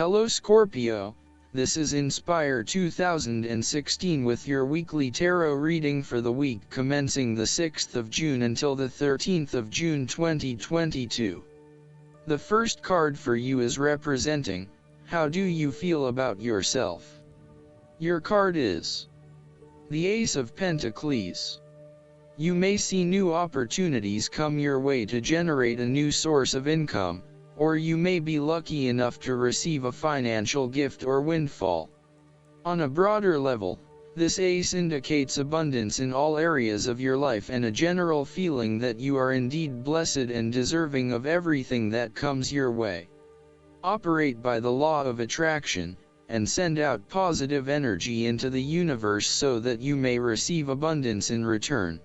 Hello Scorpio, this is Inspire 2016 with your weekly tarot reading for the week commencing the 6th of June until the 13th of June 2022. The first card for you is representing, how do you feel about yourself? Your card is the Ace of Pentacles. You may see new opportunities come your way to generate a new source of income, or you may be lucky enough to receive a financial gift or windfall. On a broader level, this ace indicates abundance in all areas of your life and a general feeling that you are indeed blessed and deserving of everything that comes your way. Operate by the law of attraction, and send out positive energy into the universe so that you may receive abundance in return.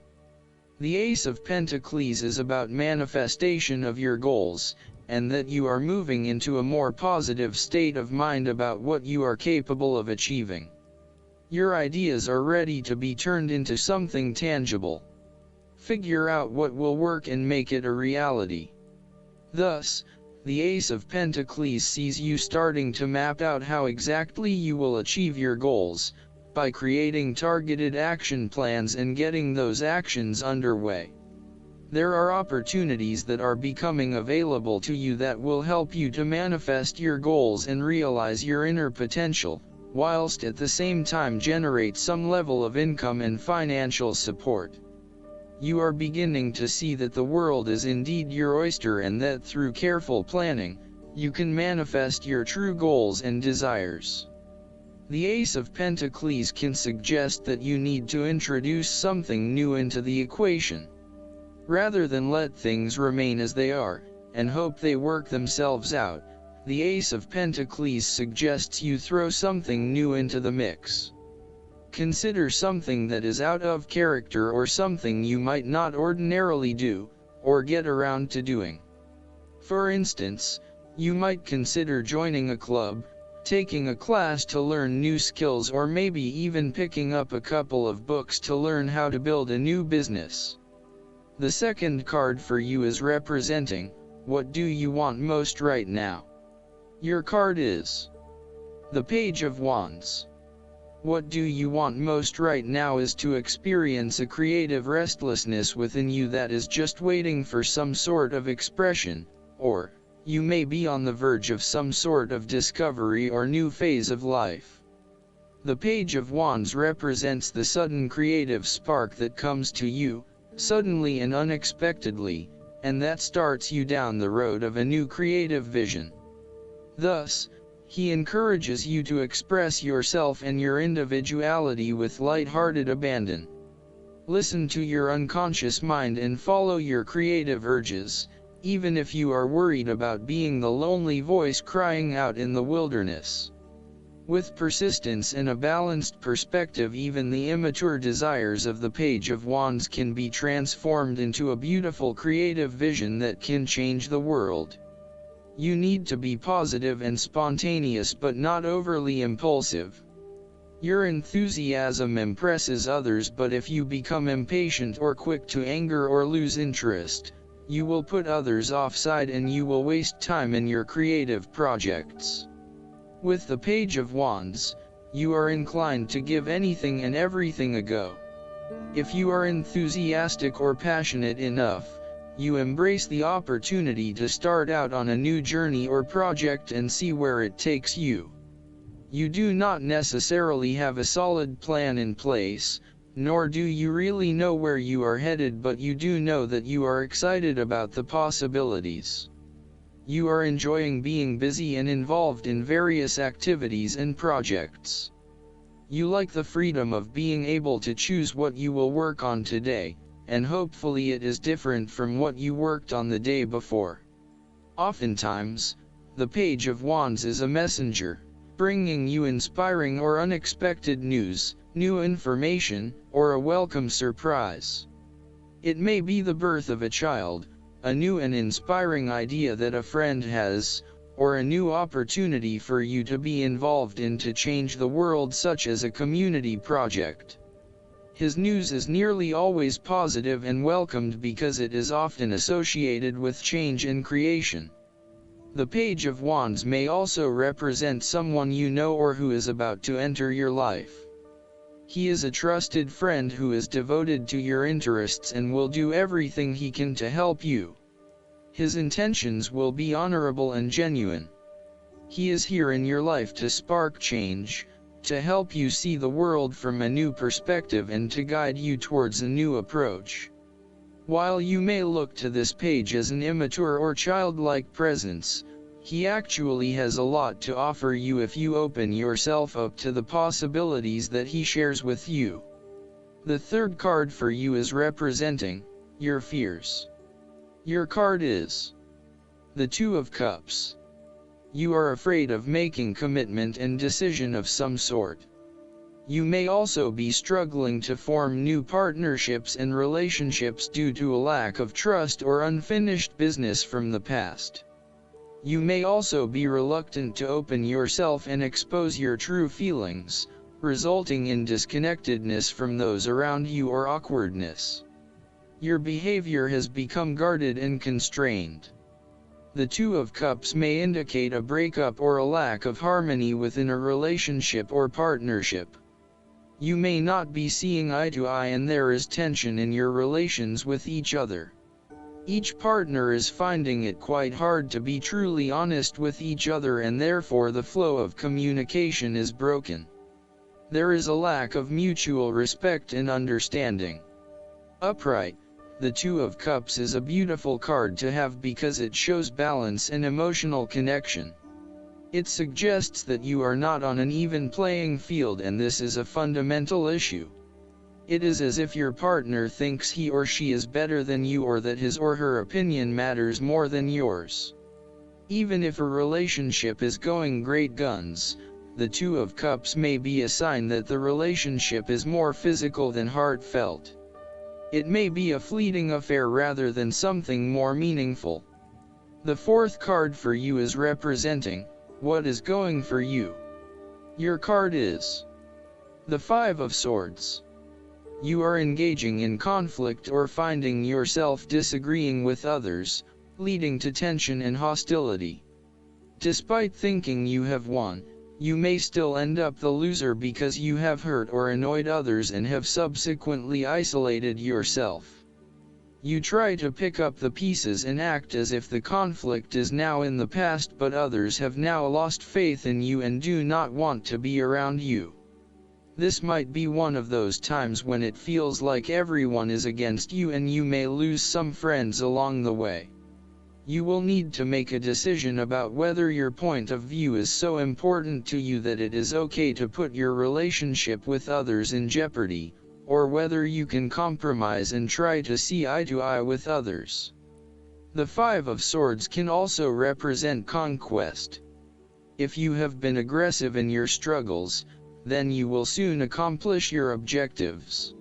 The Ace of Pentacles is about manifestation of your goals, and that you are moving into a more positive state of mind about what you are capable of achieving. Your ideas are ready to be turned into something tangible. Figure out what will work and make it a reality. Thus, the Ace of Pentacles sees you starting to map out how exactly you will achieve your goals, by creating targeted action plans and getting those actions underway. There are opportunities that are becoming available to you that will help you to manifest your goals and realize your inner potential, whilst at the same time generate some level of income and financial support. You are beginning to see that the world is indeed your oyster and that through careful planning, you can manifest your true goals and desires. The Ace of Pentacles can suggest that you need to introduce something new into the equation. Rather than let things remain as they are, and hope they work themselves out, the Ace of Pentacles suggests you throw something new into the mix. Consider something that is out of character or something you might not ordinarily do, or get around to doing. For instance, you might consider joining a club, taking a class to learn new skills, or maybe even picking up a couple of books to learn how to build a new business. The second card for you is representing, what do you want most right now? Your card is the Page of Wands. What do you want most right now is to experience a creative restlessness within you that is just waiting for some sort of expression, or you may be on the verge of some sort of discovery or new phase of life. The Page of Wands represents the sudden creative spark that comes to you, suddenly and unexpectedly, and that starts you down the road of a new creative vision. Thus, he encourages you to express yourself and your individuality with light-hearted abandon. Listen to your unconscious mind and follow your creative urges, even if you are worried about being the lonely voice crying out in the wilderness. With persistence and a balanced perspective, even the immature desires of the Page of Wands can be transformed into a beautiful creative vision that can change the world. You need to be positive and spontaneous but not overly impulsive. Your enthusiasm impresses others, but if you become impatient or quick to anger or lose interest, you will put others offside and you will waste time in your creative projects. With the Page of Wands, you are inclined to give anything and everything a go. If you are enthusiastic or passionate enough, you embrace the opportunity to start out on a new journey or project and see where it takes you. You do not necessarily have a solid plan in place, nor do you really know where you are headed, but you do know that you are excited about the possibilities. You are enjoying being busy and involved in various activities and projects. You like the freedom of being able to choose what you will work on today, and hopefully it is different from what you worked on the day before. Oftentimes, the Page of Wands is a messenger, bringing you inspiring or unexpected news, new information, or a welcome surprise. It may be the birth of a child, a new and inspiring idea that a friend has, or a new opportunity for you to be involved in to change the world, such as a community project. His news is nearly always positive and welcomed because it is often associated with change and creation. The Page of Wands may also represent someone you know or who is about to enter your life. He is a trusted friend who is devoted to your interests and will do everything he can to help you. His intentions will be honorable and genuine. He is here in your life to spark change, to help you see the world from a new perspective and to guide you towards a new approach. While you may look to this page as an immature or childlike presence, he actually has a lot to offer you if you open yourself up to the possibilities that he shares with you. The third card for you is representing your fears. Your card is the Two of Cups. You are afraid of making commitment and decision of some sort. You may also be struggling to form new partnerships and relationships due to a lack of trust or unfinished business from the past. You may also be reluctant to open yourself and expose your true feelings, resulting in disconnectedness from those around you or awkwardness. Your behavior has become guarded and constrained. The Two of Cups may indicate a breakup or a lack of harmony within a relationship or partnership. You may not be seeing eye to eye and there is tension in your relations with each other. Each partner is finding it quite hard to be truly honest with each other and therefore the flow of communication is broken. There is a lack of mutual respect and understanding. Upright, the Two of Cups is a beautiful card to have because it shows balance and emotional connection. It suggests that you are not on an even playing field and this is a fundamental issue. It is as if your partner thinks he or she is better than you or that his or her opinion matters more than yours. Even if a relationship is going great guns, the Two of Cups may be a sign that the relationship is more physical than heartfelt. It may be a fleeting affair rather than something more meaningful. The fourth card for you is representing what is going for you. Your card is the Five of Swords. You are engaging in conflict or finding yourself disagreeing with others, leading to tension and hostility. Despite thinking you have won, you may still end up the loser because you have hurt or annoyed others and have subsequently isolated yourself. You try to pick up the pieces and act as if the conflict is now in the past, but others have now lost faith in you and do not want to be around you. This might be one of those times when it feels like everyone is against you and you may lose some friends along the way. You will need to make a decision about whether your point of view is so important to you that it is okay to put your relationship with others in jeopardy, or whether you can compromise and try to see eye to eye with others. The Five of Swords can also represent conquest. If you have been aggressive in your struggles, then you will soon accomplish your objectives.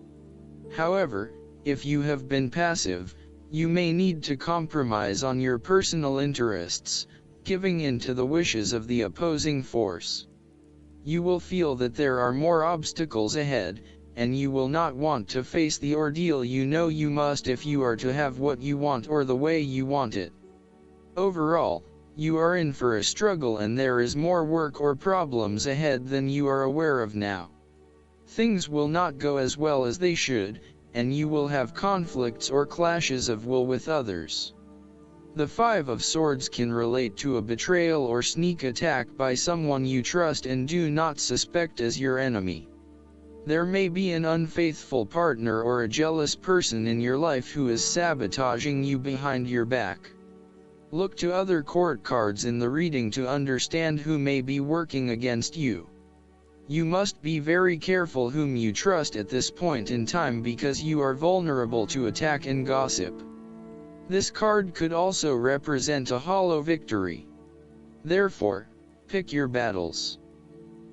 However, if you have been passive, you may need to compromise on your personal interests, giving in to the wishes of the opposing force. You will feel that there are more obstacles ahead, and you will not want to face the ordeal you know you must if you are to have what you want or the way you want it. Overall, you are in for a struggle and there is more work or problems ahead than you are aware of now. Things will not go as well as they should, and you will have conflicts or clashes of will with others. The Five of Swords can relate to a betrayal or sneak attack by someone you trust and do not suspect as your enemy. There may be an unfaithful partner or a jealous person in your life who is sabotaging you behind your back. Look to other court cards in the reading to understand who may be working against you. You must be very careful whom you trust at this point in time because you are vulnerable to attack and gossip. This card could also represent a hollow victory. Therefore, pick your battles.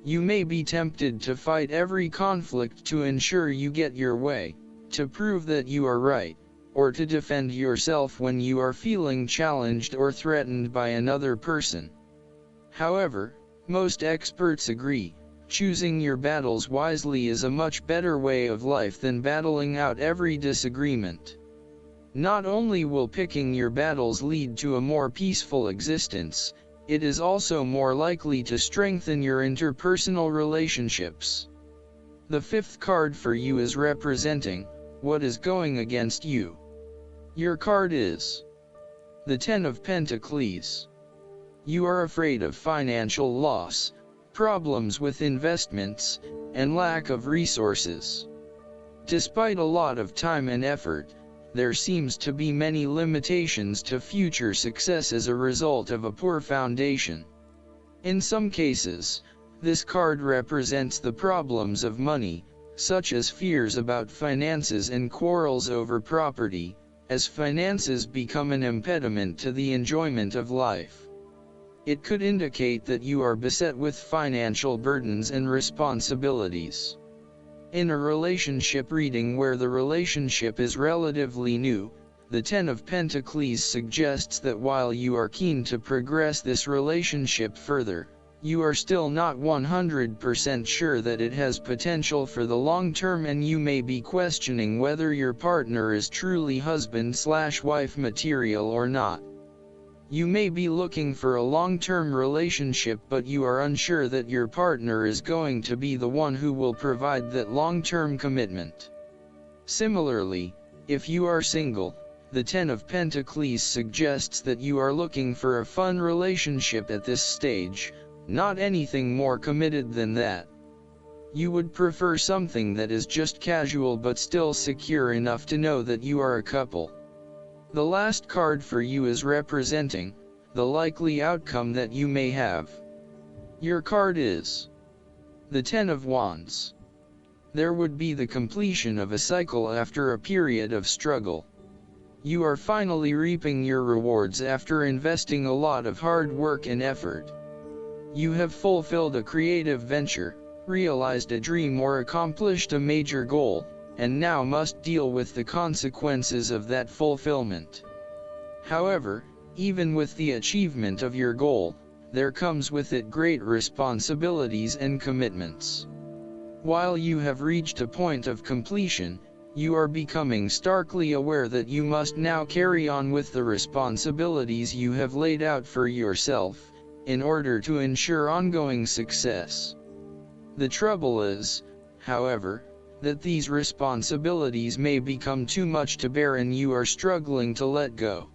You may be tempted to fight every conflict to ensure you get your way, to prove that you are right, or to defend yourself when you are feeling challenged or threatened by another person. However, most experts agree, choosing your battles wisely is a much better way of life than battling out every disagreement. Not only will picking your battles lead to a more peaceful existence, it is also more likely to strengthen your interpersonal relationships. The fifth card for you is representing what is going against you. Your card is the Ten of Pentacles. You are afraid of financial loss, problems with investments, and lack of resources. Despite a lot of time and effort, there seems to be many limitations to future success as a result of a poor foundation. In some cases, this card represents the problems of money, such as fears about finances and quarrels over property, as finances become an impediment to the enjoyment of life. It could indicate that you are beset with financial burdens and responsibilities. In a relationship reading where the relationship is relatively new, the Ten of Pentacles suggests that while you are keen to progress this relationship further, you are still not 100% sure that it has potential for the long term, and you may be questioning whether your partner is truly husband/wife material or not. You may be looking for a long-term relationship, but you are unsure that your partner is going to be the one who will provide that long-term commitment. Similarly, if you are single, the Ten of Pentacles suggests that you are looking for a fun relationship at this stage, not anything more committed than that. You would prefer something that is just casual but still secure enough to know that you are a couple. The last card for you is representing the likely outcome that you may have. Your card is the Ten of Wands. There would be the completion of a cycle after a period of struggle. You are finally reaping your rewards after investing a lot of hard work and effort. You have fulfilled a creative venture, realized a dream, or accomplished a major goal, and now must deal with the consequences of that fulfillment. However, even with the achievement of your goal, there comes with it great responsibilities and commitments. While you have reached a point of completion, you are becoming starkly aware that you must now carry on with the responsibilities you have laid out for yourself, in order to ensure ongoing success. The trouble is, however, that these responsibilities may become too much to bear and you are struggling to let go.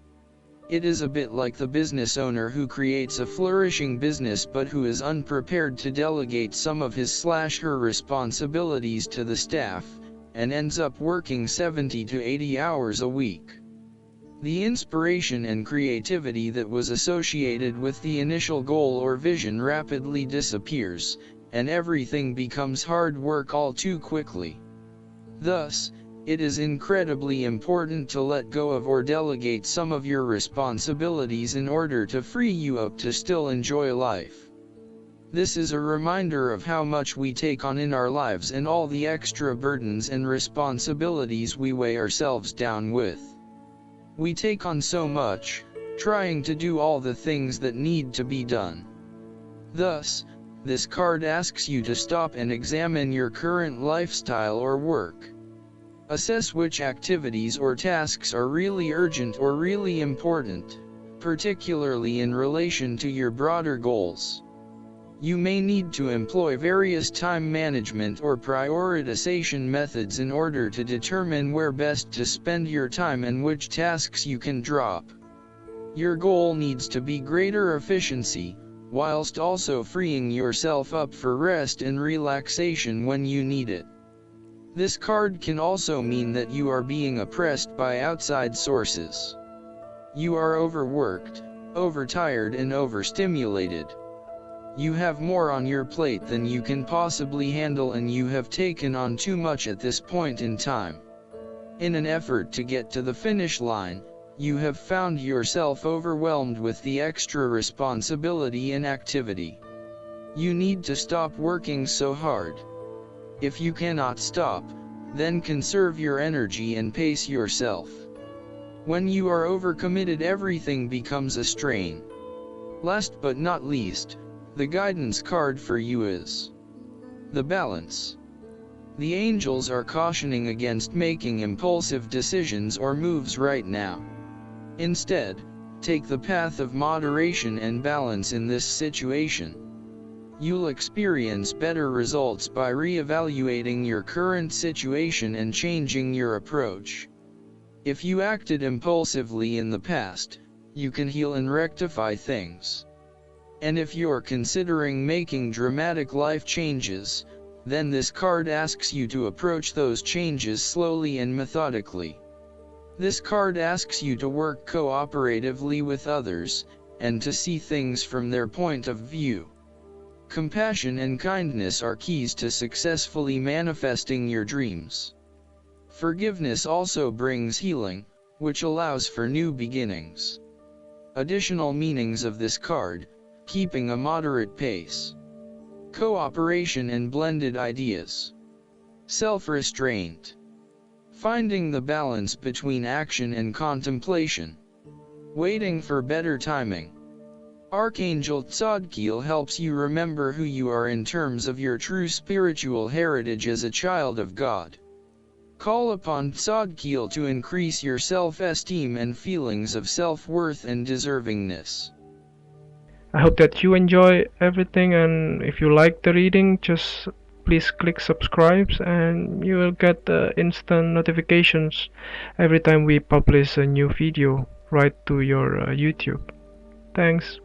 It is a bit like the business owner who creates a flourishing business but who is unprepared to delegate some of his/her responsibilities to the staff, and ends up working 70 to 80 hours a week. The inspiration and creativity that was associated with the initial goal or vision rapidly disappears, and everything becomes hard work all too quickly. Thus, it is incredibly important to let go of or delegate some of your responsibilities in order to free you up to still enjoy life. This is a reminder of how much we take on in our lives and all the extra burdens and responsibilities we weigh ourselves down with. We take on so much, trying to do all the things that need to be done. Thus, this card asks you to stop and examine your current lifestyle or work. Assess which activities or tasks are really urgent or really important, particularly in relation to your broader goals. You may need to employ various time management or prioritization methods in order to determine where best to spend your time and which tasks you can drop. Your goal needs to be greater efficiency, whilst also freeing yourself up for rest and relaxation when you need it. This card can also mean that you are being oppressed by outside sources. You are overworked, overtired, and overstimulated. You have more on your plate than you can possibly handle, and you have taken on too much at this point in time. In an effort to get to the finish line, you have found yourself overwhelmed with the extra responsibility and activity. You need to stop working so hard. If you cannot stop, then conserve your energy and pace yourself. When you are overcommitted, everything becomes a strain. Last but not least, the guidance card for you is the Balance. The angels are cautioning against making impulsive decisions or moves right now. Instead, take the path of moderation and balance in this situation. You'll experience better results by re-evaluating your current situation and changing your approach. If you acted impulsively in the past, you can heal and rectify things. And if you're considering making dramatic life changes, then this card asks you to approach those changes slowly and methodically. This card asks you to work cooperatively with others, and to see things from their point of view. Compassion and kindness are keys to successfully manifesting your dreams. Forgiveness also brings healing, which allows for new beginnings. Additional meanings of this card: keeping a moderate pace, cooperation and blended ideas, self-restraint, finding the balance between action and contemplation, waiting for better timing. Archangel Tzadkiel helps you remember who you are in terms of your true spiritual heritage as a child of God. Call upon Tzadkiel to increase your self-esteem and feelings of self-worth and deservingness. I hope that you enjoy everything, and if you like the reading, just please click subscribe and you will get instant notifications every time we publish a new video right to your YouTube. Thanks.